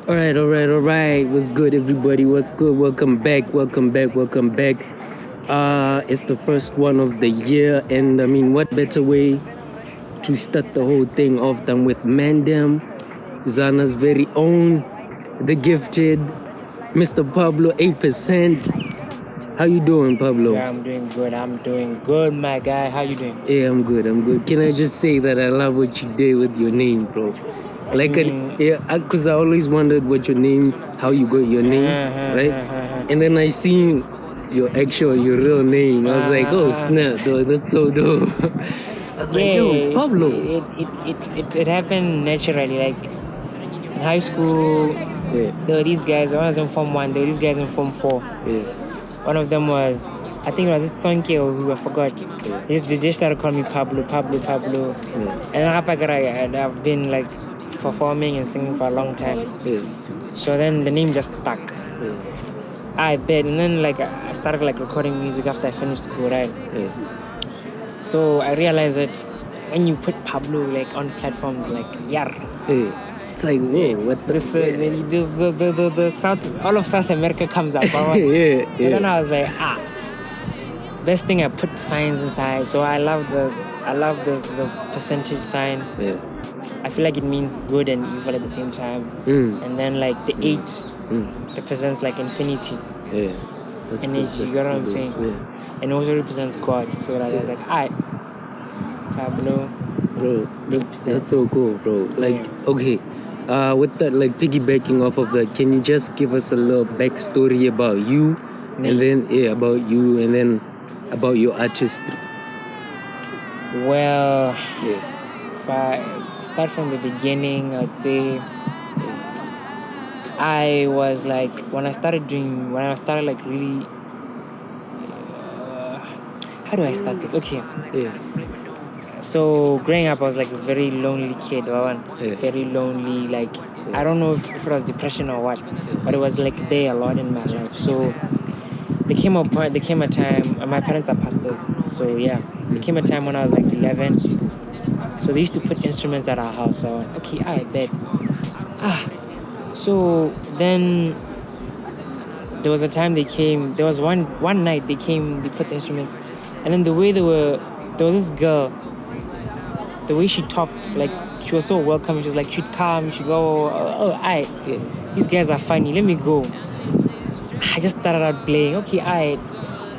All right. What's good, everybody? What's good? Welcome back. It's the first one of the year, and I mean, what better way to start the whole thing off than with Mandem, Zana's very own, the gifted, Mr. Pablo, 8%. How you doing, Pablo? Yeah, I'm doing good, my guy. How you doing? Yeah, I'm good. Can I just say that I love what you did with your name, bro? Because I always wondered what your name, how you got your name, right? And then I seen your real name. I was like, oh snap, though, that's so dope. I was like, yo, Pablo. It happened naturally. Like in high school, there were these guys. One was in Form 1, there were these guys in Form 4. One of them was, I think it was Sonke or who, I forgot. They just started calling me Pablo. And I've been like performing and singing for a long time. So then the name just stuck. I bet. And then like I started like recording music after I finished school, right? So I realized that when you put Pablo like on platforms like Yar, it's like, whoa, what the? The South, all of South America comes up. So then I was like, best thing I put signs inside. So I love the percentage sign. I feel like it means good and evil at the same time. And then like the 8 represents like infinity. Energy, you get what I'm saying? And also represents God. So I was like, alright, Pablo. Bro, that's so cool, bro. Like, okay, with that, like piggybacking off of that, can you just give us a little backstory about you, and then about you, and then about your artistry? Well, if I start from the beginning, I'd say I was like when I started like really. How do I start this? Okay. So growing up, I was like a very lonely kid. Very lonely. Like I don't know if it was depression or what, but it was like there a lot in my life. So there came a time. My parents are pastors, so yeah. There came a time when I was like 11. So they used to put instruments at our house. So okay, I bet. So then there was a time they came. There was one night they came. They put the instruments, and then the way there was this girl. The way she talked, like she was so welcoming. She was like, "She'd come. She'd go. These guys are funny. Let me go." I just started out playing. Okay,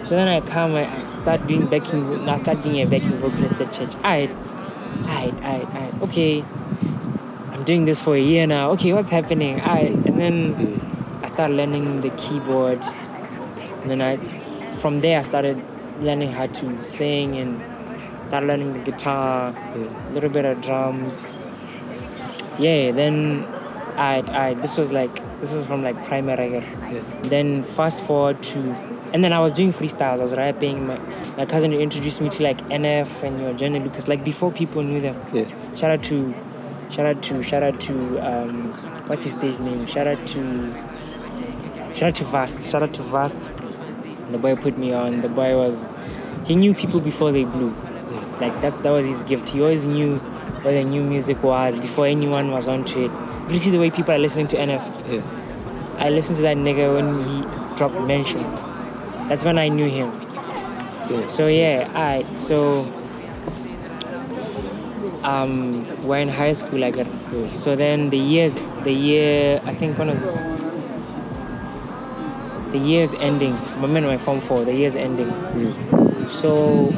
So then I come. I start doing backing. I start doing a backing vocal at the church. Okay, I'm doing this for a year now. Okay, what's happening? And then I started learning the keyboard. And then from there I started learning how to sing and started learning the guitar, a little bit of drums. Then this is from like primary. Then fast forward to, and then I was doing freestyles. I was rapping. My cousin introduced me to like NF and your Johnny Lucas, like before people knew them. Shout out to what's his stage name? Shout out to Vast. And the boy put me on. The boy he knew people before they blew. Like that was his gift. He always knew what the new music was before anyone was onto it. You see the way people are listening to NF? I listened to that nigga when he dropped Mention. That's when I knew him. So we're in high school like that. So then the year, I think when was this? The year's ending. My man went Form 4, the year's ending. So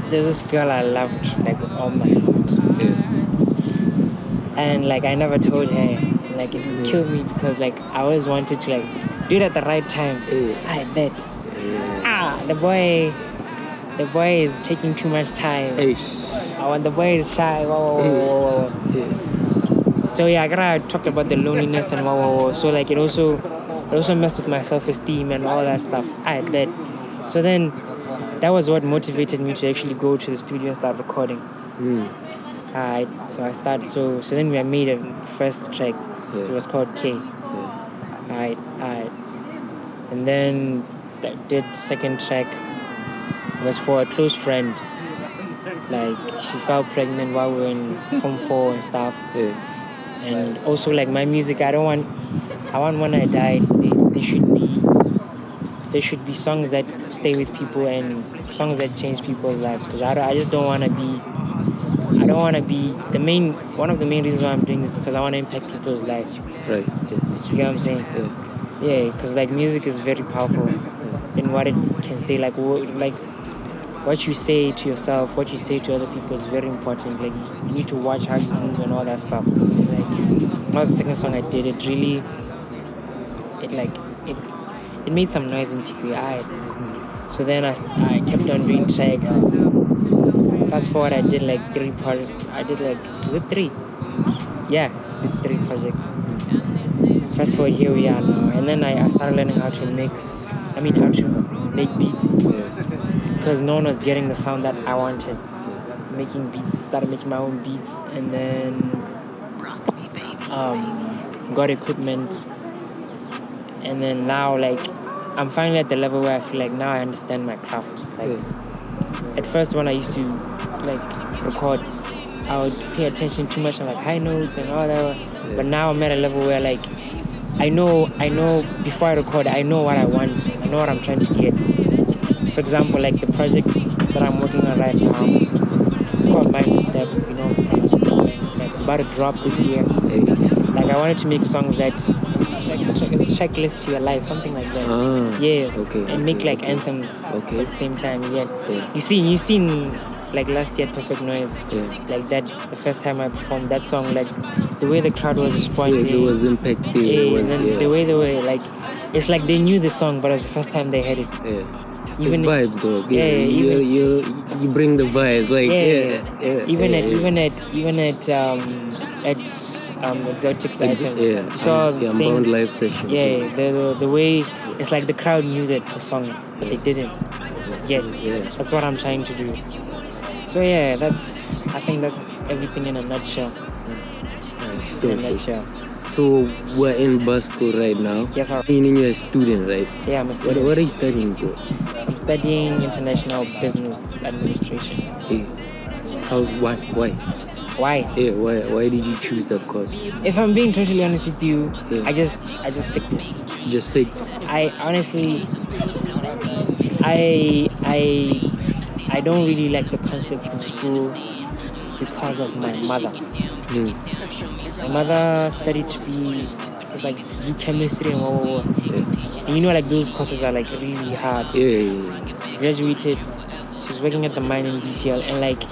there's this girl I loved like with all my heart. And like I never told her. Like it killed me because like I always wanted to like do it at the right time. I bet. The boy is taking too much time. The boy is shy. Whoa. So I gotta talk about the loneliness and So like it also messed with my self-esteem and all that stuff. I bet. So then that was what motivated me to actually go to the studio and start recording. So I started. So then we made a first track. It was called K. And then did second track. It was for a close friend. Like she fell pregnant while we were in Form 4 and stuff. And also like my music, I want when I die, there should be songs that stay with people and songs that change people's lives. Because I just don't want to be. I don't want to be one of the main reasons why I'm doing this because I want to impact people's lives. Right. You get what I'm saying? Yeah, because like music is very powerful in what it can say. Like what you say to yourself, what you say to other people is very important. Like you need to watch how you move and all that stuff. Like that was the second song I did. It really, it made some noise in people. So then I kept on doing tracks. Fast forward, I did like 3 projects. I did like, is it 3? Yeah, did 3 projects. Fast forward, here we are now. And then I started learning how to how to make beats. Because no one was getting the sound that I wanted. Started making my own beats, and then got equipment. And then now, like, I'm finally at the level where I feel like now I understand my craft. Like, at first when I used to like record, I would pay attention too much on like high notes and all that. But now I'm at a level where like I know before I record, I know what I want. I know what I'm trying to get. For example, like the project that I'm working on right now, it's called Mind Step. You know what I'm saying? Mind Step. It's about to drop this year. Like I wanted to make songs that like a checklist to your life, something like that. And make like anthems at the same time. You seen like last year Perfect Noise, like that the first time I performed that song, like the way the crowd was responding, it was impacting. The way they were like, it's like they knew the song, but it was the first time they heard it. Even it's vibes though. You bring the vibes, like even at Exotic's item. So Unbound live session. The way it's like the crowd knew that the song, but they didn't. That's what I'm trying to do. So I think that's everything in a nutshell. So we're in Basco right now. Yes, sir. Meaning you're a student, right? Yeah, I'm a student. What are you studying for? I'm studying international business administration. Why? Why? Why did you choose that course? If I'm being totally honest with you, I just picked it. Just picked? I honestly, I don't really like the concept of school because of my mother. My mother studied to do chemistry and and you know, like those courses are like really hard. Graduated, she was working at the mine in DCL, and like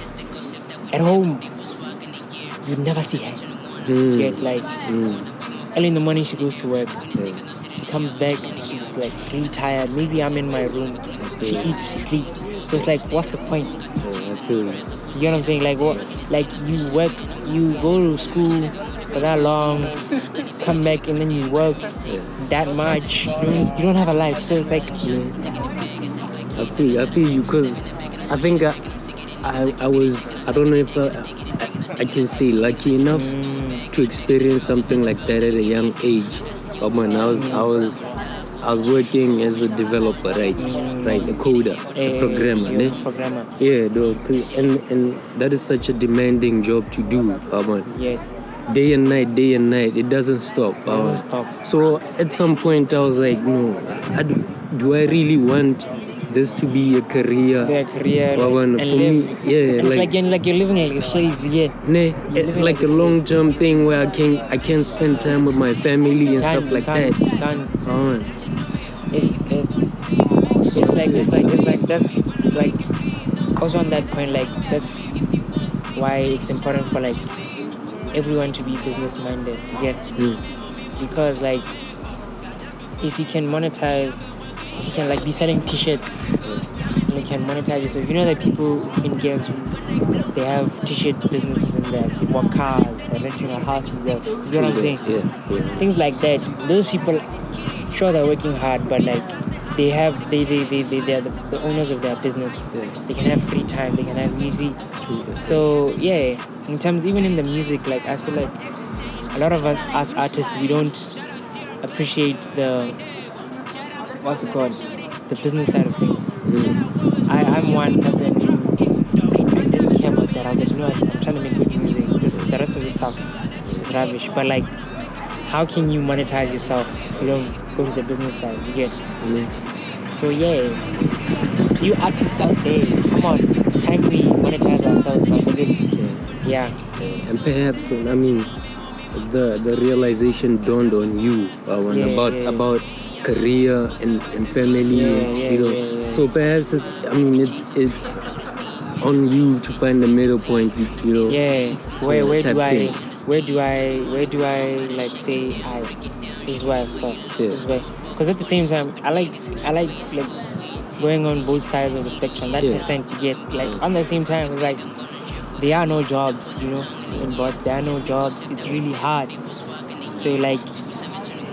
at home you'd never see her. Early in the morning she goes to work. She comes back, she's like really tired. Maybe I'm in my room. She eats, she sleeps. So it's like, what's the point? You get what I'm saying? Like what? Like you work, you go to school for that long, come back and then you work that much. You don't have a life. So it's like I feel you, because I think I don't know if I can say lucky enough to experience something like that at a young age. But man, I was working as a developer, right, a coder, a programmer. And that is such a demanding job to do, man. Day and night, it doesn't stop. So at some point I was like, no, do I really want this to be a career? It's like you're living like a slave. Like a long-term thing where I can spend time with my family and stuff like that. It's like that's like also on that point, like that's why it's important for like everyone to be business minded, because like if you can monetize, you can like be selling t-shirts and you can monetize it. So if you know that people in games, they have t-shirt businesses in there, they bought cars, they're renting a house in there, you know what I'm saying? Things like that. Those people, sure, they're working hard, but like they are the owners of their business. They can have free time, they can have music. So in terms, even in the music, like I feel like a lot of us artists, we don't appreciate the business side of things. I'm one person who I didn't care about that. I was like, I'm trying to make good music. The rest of the stuff is rubbish. But like, how can you monetize yourself if you don't go to the business side? You get. So yeah, you artists out there, come on, it's time we monetize ourselves, man. Yeah. And perhaps, I mean, the realization dawned on you about career and family, you know. So perhaps it's on you to find the middle point, you know. Yeah. Where do I like say this is where I stop. This is where, because at the same time I like going on both sides of the spectrum. That percent you get like on the same time it's like there are no jobs, you know, in bots. There are no jobs. It's really hard. So like,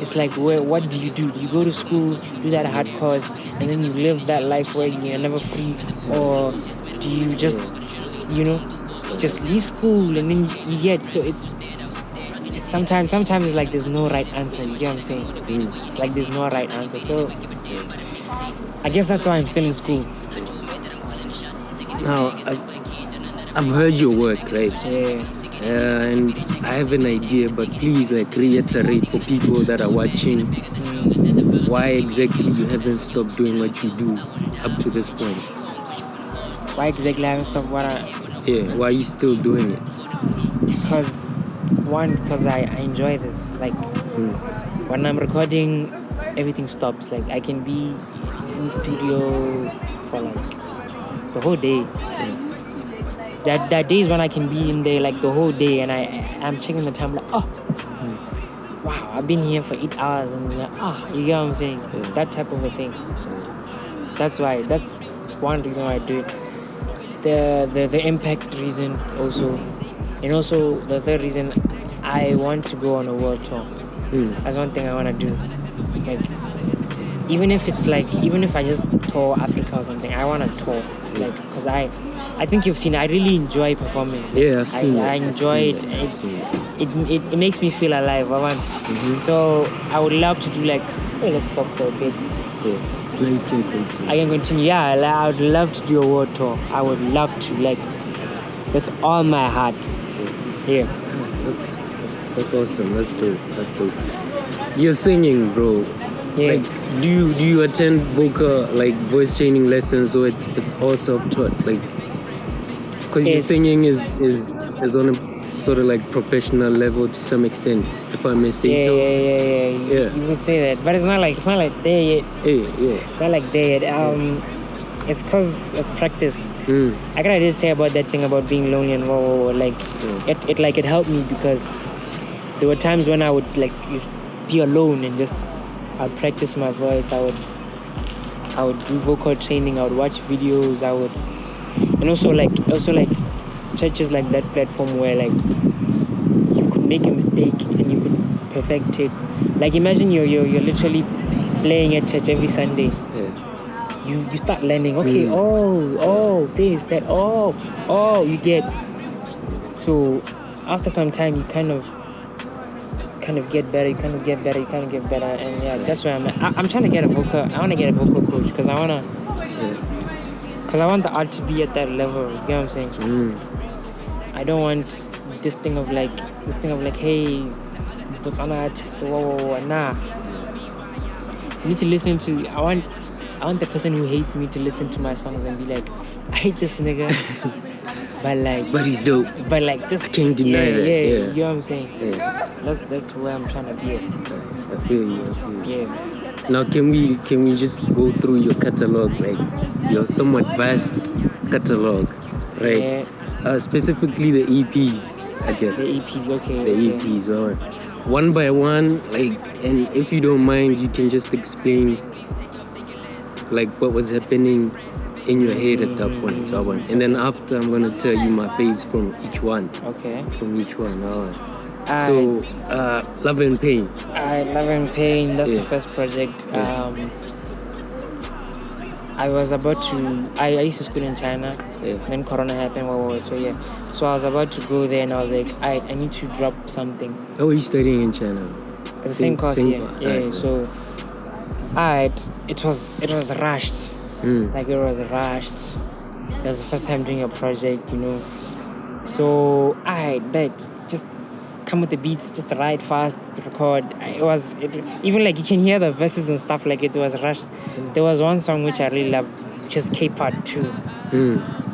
it's like, what do? You go to school, do that hard course, and then you live that life where you're never free, or do you just, you know, just leave school and then you get? So it's sometimes it's like there's no right answer. You get what I'm saying? It's like there's no right answer. So I guess that's why I'm still in school. Now, I've heard your work, right? Yeah. And I have an idea, but please, like, reiterate for people that are watching why exactly you haven't stopped doing what you do up to this point. Why exactly I haven't stopped what I... Yeah, why are you still doing it? Because I enjoy this. Like, when I'm recording, everything stops. Like, I can be in the studio for, like, the whole day. That days when I can be in there like the whole day and I'm checking the time like, wow, I've been here for 8 hours and like, you get what I'm saying? That type of a thing. That's one reason why I do it. The impact reason also. And also the third reason, I want to go on a world tour. That's one thing I want to do. Like, even if I just tour Africa or something, I want to tour. Like, because I think you've seen, I really enjoy performing. Yeah, I've seen it. I enjoy it. It makes me feel alive. So I would love to do like, let's talk for a bit. I can continue. Yeah, I would love to do a world tour. I would love to, like, with all my heart. Yeah. That's awesome. That's dope. You're singing, bro. Yeah. Like, do you attend voice training lessons, or it's all self-taught? Like, because your singing is on a sort of like professional level to some extent, if I may say so. Yeah. You would say that, but it's not like there yet. It's not like there yet. It's because it's practice. I gotta just say about that thing about being lonely and it helped me, because there were times when I would like be alone and just I'd practice my voice. I would do vocal training. I would watch videos. And also like churches like that platform where like you could make a mistake and you could perfect it. Like, imagine you're literally playing at church every Sunday. You start learning. Okay, this, that, you get. So after some time, you kind of get better. You kind of get better. And yeah, that's where I'm at. I'm trying to get I want to get a vocal coach, because I want the art to be at that level. You get what I'm saying? I don't want this thing of like, hey, what's on an artist? Nah. You need to listen to. I want the person who hates me to listen to my songs and be like, I hate this nigga, but he's dope. But like this, I can't deny that. Yeah, you know what I'm saying? Yeah. That's where I'm trying to be at. I feel you. Yeah. Now, can we just go through your catalog, like your somewhat vast catalog, right? Yeah. Specifically the EPs, I guess. The EPs, okay. The EPs, right? One by one, like, and if you don't mind, you can just explain like what was happening in your head at that point, and then after I'm gonna tell you my faves from each one. Okay. From each one, alright. So, Love and Pain. Love and Pain. That's the first project. I was about to. I used to school in China. Then Corona happened. So I was about to go there, and I was like, I need to drop something. Oh, you're studying in China? It's the same course here. Yeah. So, it was rushed. Like, it was rushed. It was the first time doing a project, you know. So I bet just come with the beats, just write fast, record. Even like you can hear the verses and stuff, like it was rushed. There was one song which I really loved, which is K Part 2.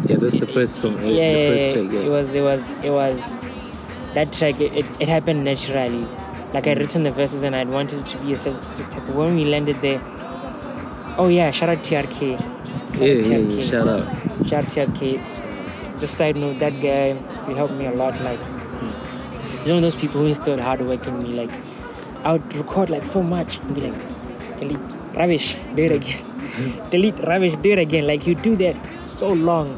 Yeah, that's the first song, right? Yeah, The first track, yeah. it was that track. It happened naturally. Like I'd written the verses and I'd wanted it to be a certain type. But when we landed there, oh yeah, shout out TRK. Shout out. Shout out TRK. Just side note, that guy, he helped me a lot. Like, you know those people who instilled hard work in me. Like, I would record like so much and be like, delete rubbish, do it again. Delete rubbish, do it again. Like you do that so long.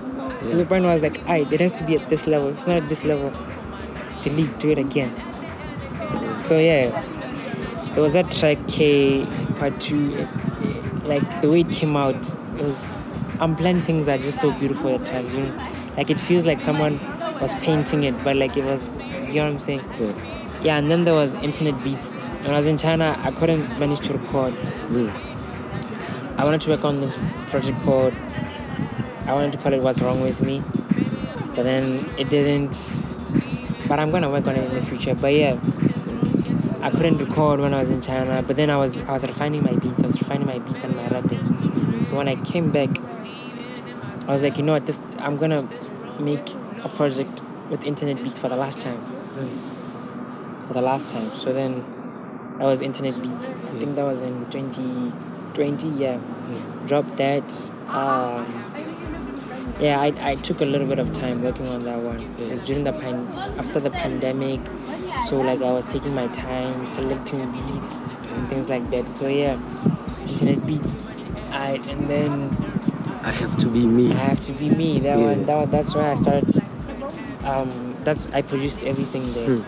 To the point where I was like, it has to be at this level. If it's not at this level, delete, do it again. So yeah, there was that track K Part 2. Like the way it came out, it was unplanned. Things are just so beautiful at times. You know? Like it feels like someone was painting it, but like it was, you know what I'm saying? Yeah, and then there was internet beats. When I was in China, I couldn't manage to record. I wanted to work on this project called, I wanted to call it What's Wrong With Me, but then it didn't. But I'm gonna work on it in the future. But yeah, I couldn't record when I was in China. But then I was refining my beats. I was refining my beats and my rapping. So when I came back, I was like, you know what? I'm gonna make a project with internet beats for the last time. For the last time. So then that was internet beats. I think that was in 2020. Yeah. Dropped that. Yeah, I took a little bit of time working on that one. It was during after the pandemic, so like I was taking my time selecting beats and things like that. So yeah, internet beats. And then I Have to Be Me. I Have to Be Me. That one. That's where I started. I produced everything there.